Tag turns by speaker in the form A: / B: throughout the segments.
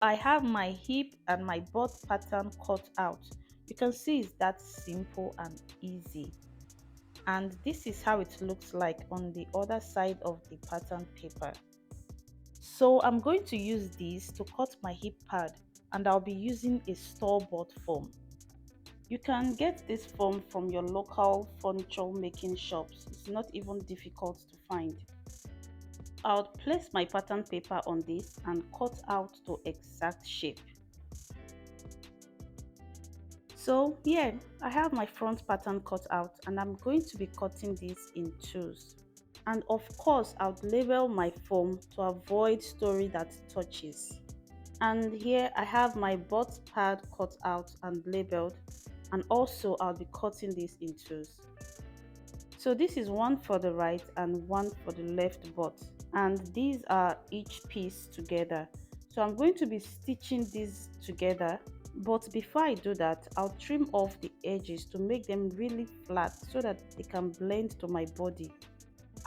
A: I have my hip and my butt pattern cut out. You can see it's that simple and easy. And this is how it looks like on the other side of the pattern paper. So I'm going to use this to cut my hip pad, and I'll be using a store-bought foam. You can get this foam from your local furniture making shops. It's not even difficult to find. I'll place my pattern paper on this and cut out to exact shape. So yeah, I have my front pattern cut out and I'm going to be cutting this in twos. And of course, I'll label my foam to avoid story that touches. And here I have my butt pad cut out and labeled, and also I'll be cutting this in twos. So this is one for the right and one for the left butt, and these are each piece together. So I'm going to be stitching these together, but before I do that, I'll trim off the edges to make them really flat so that they can blend to my body.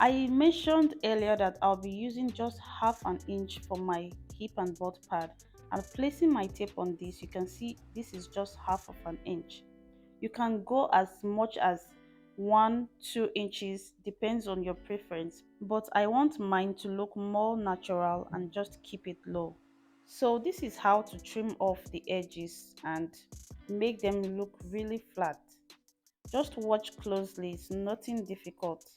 A: I mentioned earlier that I'll be using just half an inch for my hip and butt pad, and placing my tape on this, you can see this is just half of an inch. You can go as much as 1-2 inches, depends on your preference, but I want mine to look more natural and just keep it low. So this is how to trim off the edges and make them look really flat. Just watch closely, it's nothing difficult.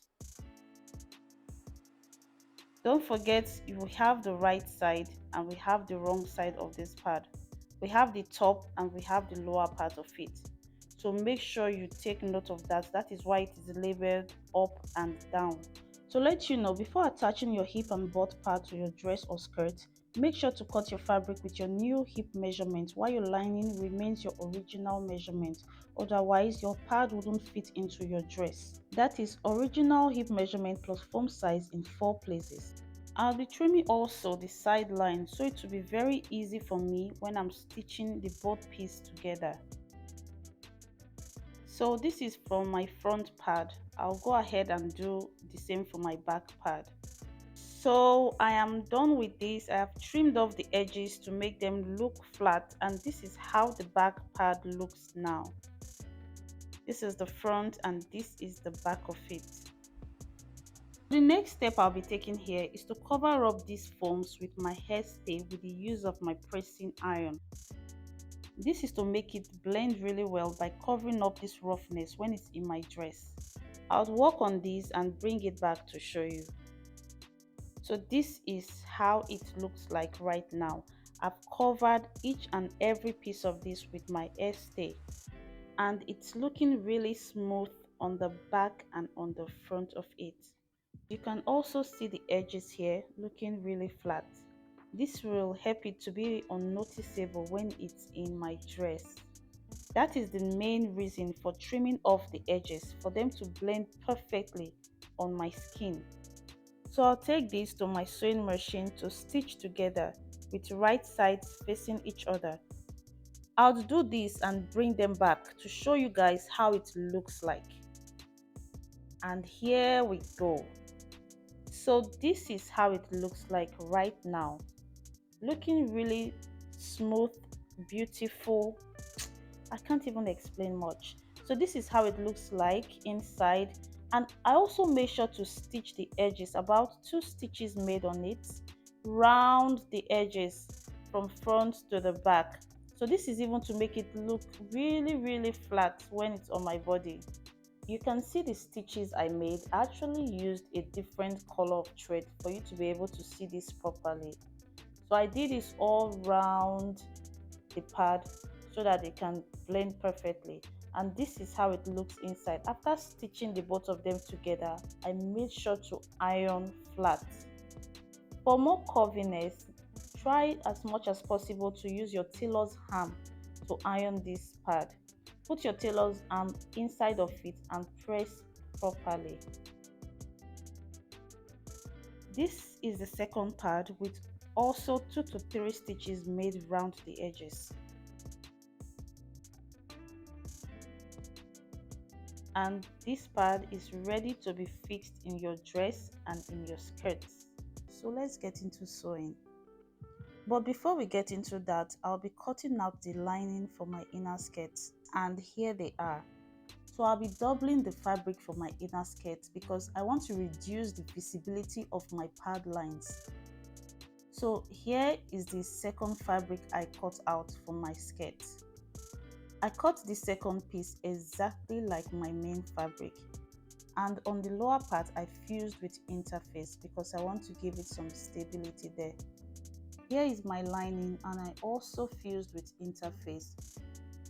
A: Don't forget, you have the right side and we have the wrong side of this pad. We have the top and we have the lower part of it. So make sure you take note of that. That is why it is labeled up and down. To let you know, before attaching your hip and butt pad to your dress or skirt, make sure to cut your fabric with your new hip measurement while your lining remains your original measurement. Otherwise, your pad wouldn't fit into your dress. That is original hip measurement plus foam size in 4 places. I'll be trimming also the side line, so it will be very easy for me when I'm stitching the both pieces together. So this is from my front pad. I'll go ahead and do the same for my back pad. So I am done with this. I have trimmed off the edges to make them look flat, and this is how the back pad looks now. This is the front and this is the back of it. The next step I'll be taking here is to cover up these foams with my hairstay with the use of my pressing iron. This is to make it blend really well by covering up this roughness when it's in my dress. I'll work on this and bring it back to show you. So this is how it looks like right now. I've covered each and every piece of this with my hairstay, and it's looking really smooth on the back and on the front of it. You can also see the edges here looking really flat. This will help it to be unnoticeable when it's in my dress. That is the main reason for trimming off the edges, for them to blend perfectly on my skin. So I'll take this to my sewing machine to stitch together with right sides facing each other. I'll do this and bring them back to show you guys how it looks like. And here we go. So this is how it looks like right now. Looking really smooth, beautiful. I can't even explain much. So this is how it looks like inside, and I also made sure to stitch the edges, about 2 stitches made on it, round the edges from front to the back. So this is even to make it look really flat when it's on my body. You can see the stitches I made. I actually used a different color of thread for you to be able to see this properly. So I did this all round the pad so that they can blend perfectly, and this is how it looks inside. After stitching the both of them together, I made sure to iron flat. For more curviness, try as much as possible to use your tailor's arm to iron this pad. Put your tailor's arm inside of it and press properly. This is the second pad with also 2 to 3 stitches made round the edges. And this pad is ready to be fixed in your dress and in your skirts. So let's get into sewing. But before we get into that, I'll be cutting out the lining for my inner skirt, and here they are. So I'll be doubling the fabric for my inner skirt because I want to reduce the visibility of my pad lines. So here is the second fabric I cut out for my skirt. I cut the second piece exactly like my main fabric, and on the lower part I fused with interface because I want to give it some stability there. Here is my lining, and I also fused with interface.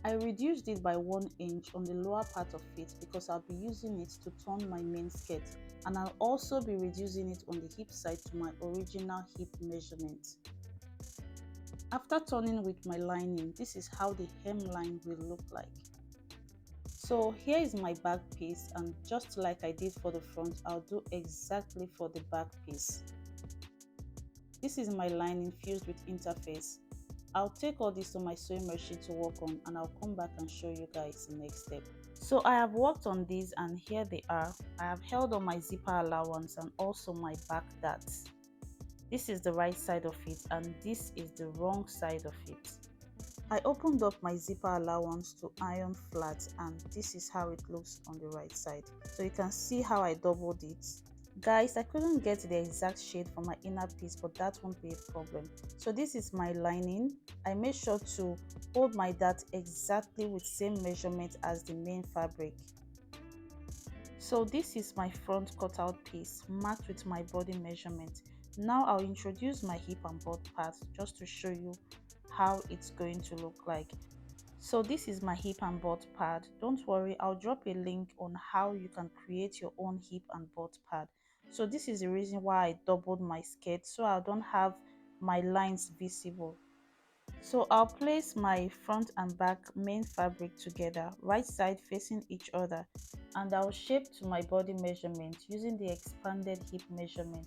A: I reduced it by 1 inch on the lower part of it because I'll be using it to turn my main skirt, and I'll also be reducing it on the hip side to my original hip measurement. After turning with my lining, this is how the hemline will look like. So here is my back piece, and just like I did for the front, I'll do exactly for the back piece. This is my lining fused with interface. I'll take all this to my sewing machine to work on, and I'll come back and show you guys the next step. So I have worked on these, and here they are. I have held on my zipper allowance and also my back darts. This is the right side of it, and this is the wrong side of it. I opened up my zipper allowance to iron flat, and this is how it looks on the right side. So you can see how I doubled it. Guys, I couldn't get the exact shade for my inner piece, but that won't be a problem. So this is my lining. I made sure to hold my dart exactly with same measurement as the main fabric. So this is my front cutout piece marked with my body measurement. Now I'll introduce my hip and butt part just to show you how it's going to look like. So this is my hip and butt pad. Don't worry, I'll drop a link on how you can create your own hip and butt pad. So this is the reason why I doubled my skirt, so I don't have my lines visible. So I'll place my front and back main fabric together, right side facing each other, and I'll shape to my body measurement using the expanded hip measurement.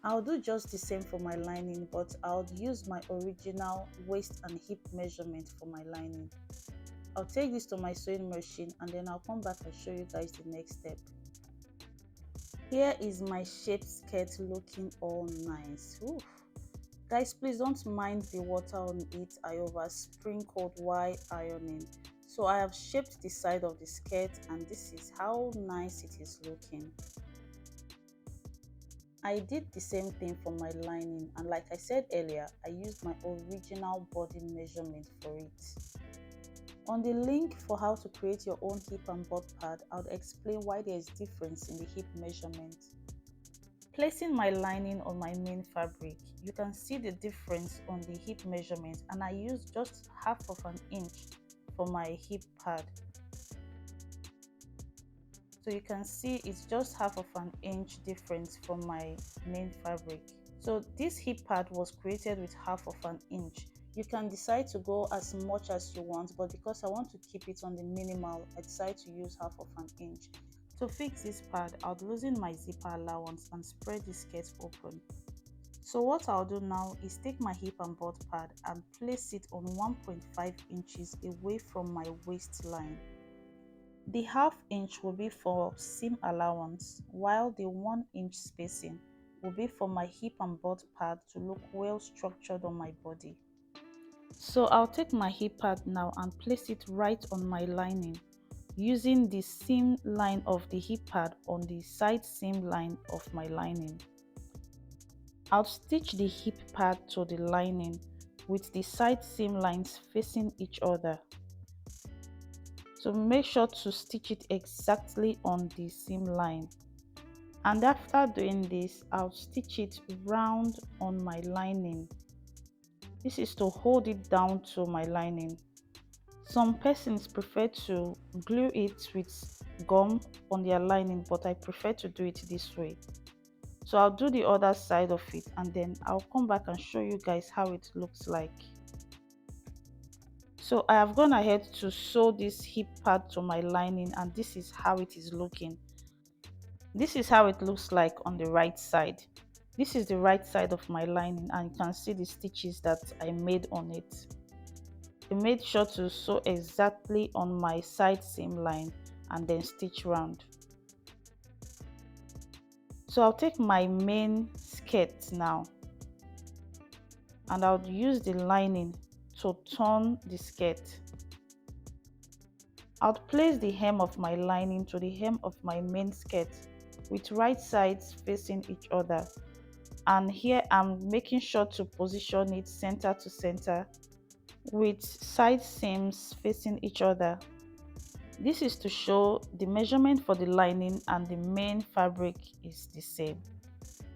A: I'll do just the same for my lining, but I'll use my original waist and hip measurement for my lining. I'll take this to my sewing machine, and then I'll come back and show you guys the next step. Here is my shaped skirt looking all nice. Oof. Guys, please don't mind the water on it. I over sprinkled while ironing. So I have shaped the side of the skirt, and this is how nice it is looking. I did the same thing for my lining, and like I said earlier, I used my original body measurement for it. On the link for how to create your own hip and butt pad, I'll explain why there is difference in the hip measurement. Placing my lining on my main fabric, you can see the difference on the hip measurement, and I used just half of an inch for my hip pad. So you can see it's just half of an inch difference from my main fabric. So this hip pad was created with half of an inch. You can decide to go as much as you want, but because I want to keep it on the minimal, I decided to use half of an inch. To fix this pad, I'll loosen my zipper allowance and spread the skirt open. So what I'll do now is take my hip and butt pad and place it on 1.5 inches away from my waistline. The half inch will be for seam allowance, while the 1 inch spacing will be for my hip and butt pad to look well structured on my body. So I'll take my hip pad now and place it right on my lining, using the seam line of the hip pad on the side seam line of my lining. I'll stitch the hip pad to the lining with the side seam lines facing each other. So make sure to stitch it exactly on the seam line. And after doing this, I'll stitch it round on my lining. This is to hold it down to my lining. Some persons prefer to glue it with gum on their lining, but I prefer to do it this way. So I'll do the other side of it, and then I'll come back and show you guys how it looks like. So I have gone ahead to sew this hip pad to my lining, and this is how it is looking. This is how it looks like on the right side. This is the right side of my lining, and you can see the stitches that I made on it. I made sure to sew exactly on my side seam line and then stitch round. So I'll take my main skirt now. and I'll use the lining to turn the skirt. I'll place the hem of my lining to the hem of my main skirt with right sides facing each other, and here I'm making sure to position it center to center with side seams facing each other. This is to show the measurement for the lining and the main fabric is the same.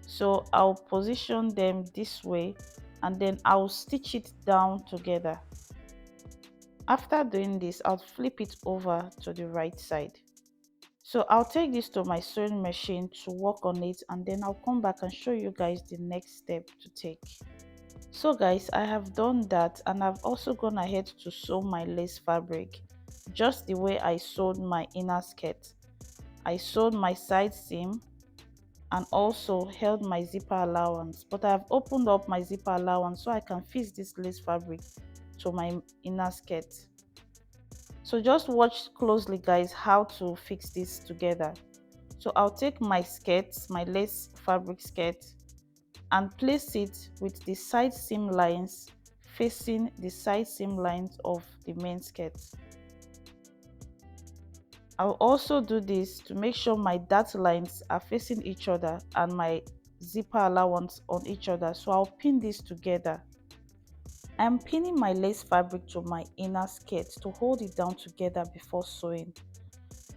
A: So I'll position them this way and then I'll stitch it down together. After doing this, I'll flip it over to the right side. So I'll take this to my sewing machine to work on it, and then I'll come back and show you guys the next step to take. So guys, I have done that, and I've also gone ahead to sew my lace fabric just the way I sewed my inner skirt. I sewed my side seam and also held my zipper allowance, but I've opened up my zipper allowance so I can fit this lace fabric to my inner skirt. So just watch closely guys how to fix this together. So I'll take my skirt, my lace fabric skirt, and place it with the side seam lines facing the side seam lines of the main skirt. I'll also do this to make sure my dart lines are facing each other and my zipper allowance on each other. So I'll pin this together. I'm pinning my lace fabric to my inner skirt to hold it down together before sewing.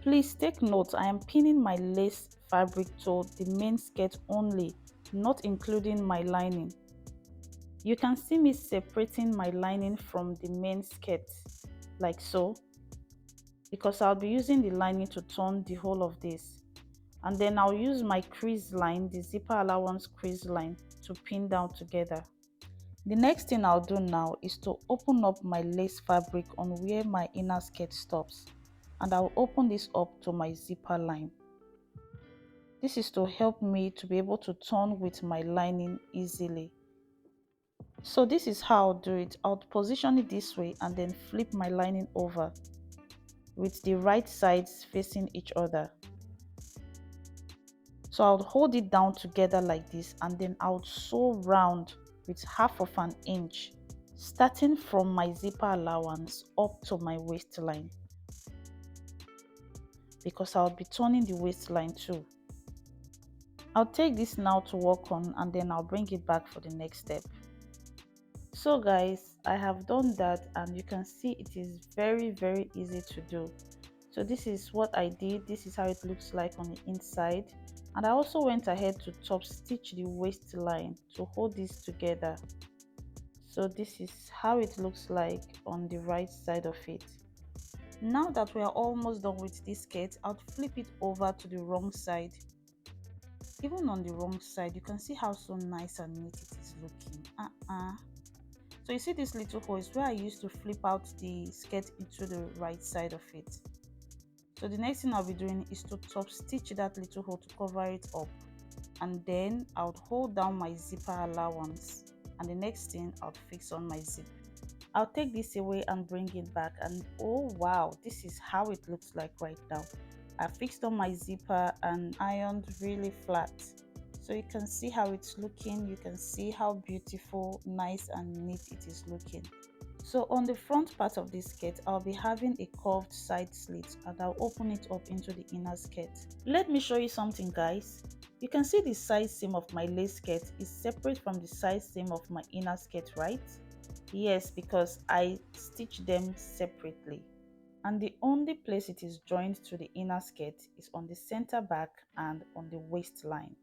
A: Please take note, I am pinning my lace fabric to the main skirt only, not including my lining. You can see me separating my lining from the main skirt like so, because I'll be using the lining to turn the whole of this. And then I'll use my crease line, the zipper allowance crease line, to pin down together. The next thing I'll do now is to open up my lace fabric on where my inner skirt stops, and I'll open this up to my zipper line. This is to help me to be able to turn with my lining easily. So this is how I'll do it. I'll position it this way and then flip my lining over with the right sides facing each other. So I'll hold it down together like this, and then I'll sew round with half of an inch, starting from my zipper allowance up to my waistline, because I'll be turning the waistline too. I'll take this now to work on, and then I'll bring it back for the next step. So guys, I have done that, and you can see it is very easy to do. So this is what I did. This is how it looks like on the inside, and I also went ahead to top stitch the waistline to hold this together. So this is how it looks like on the right side of it. Now that we are almost done with this skirt, I'll flip it over to the wrong side. Even on the wrong side, you can see how so nice and neat it is looking. So you see this little hole is where I used to flip out the skirt into the right side of it. So the next thing I'll be doing is to top stitch that little hole to cover it up, and then I'll hold down my zipper allowance, and the next thing I'll fix on my zip. I'll take this away and bring it back, and oh wow, this is how it looks like right now. I fixed on my zipper and ironed really flat, so you can see how it's looking. You can see how beautiful, nice and neat it is looking. So on the front part of this skirt, I'll be having a curved side slit, and I'll open it up into the inner skirt. Let me show you something guys. You can see the side seam of my lace skirt is separate from the side seam of my inner skirt, right? Yes, because I stitched them separately. And the only place it is joined to the inner skirt is on the center back and on the waistline.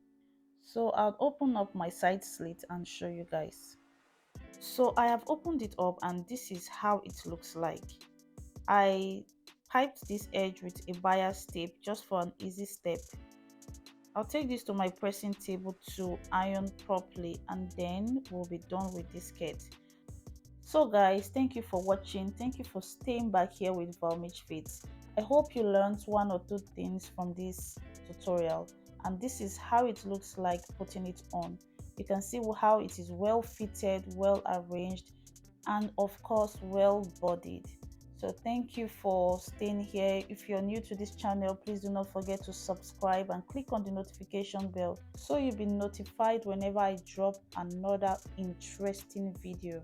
A: So I'll open up my side slit and show you guys. So I have opened it up, and this is how it looks like. I piped this edge with a bias tape just for an easy step. I'll take this to my pressing table to iron properly, and then we'll be done with this skirt. So guys, thank you for watching. Thank you for staying back here with Valmich Fits. I hope you learned one or two things from this tutorial, and this is how it looks like putting it on. You can see how it is well fitted, well arranged, and of course well bodied. So thank you for staying here. If you're new to this channel, please do not forget to subscribe and click on the notification bell so you'll be notified whenever I drop another interesting video.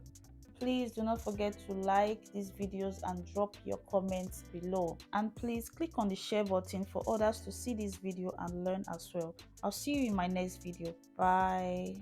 A: Please do not forget to like these videos and drop your comments below, and please click on the share button for others to see this video and learn as well. I'll see you in my next video. Bye.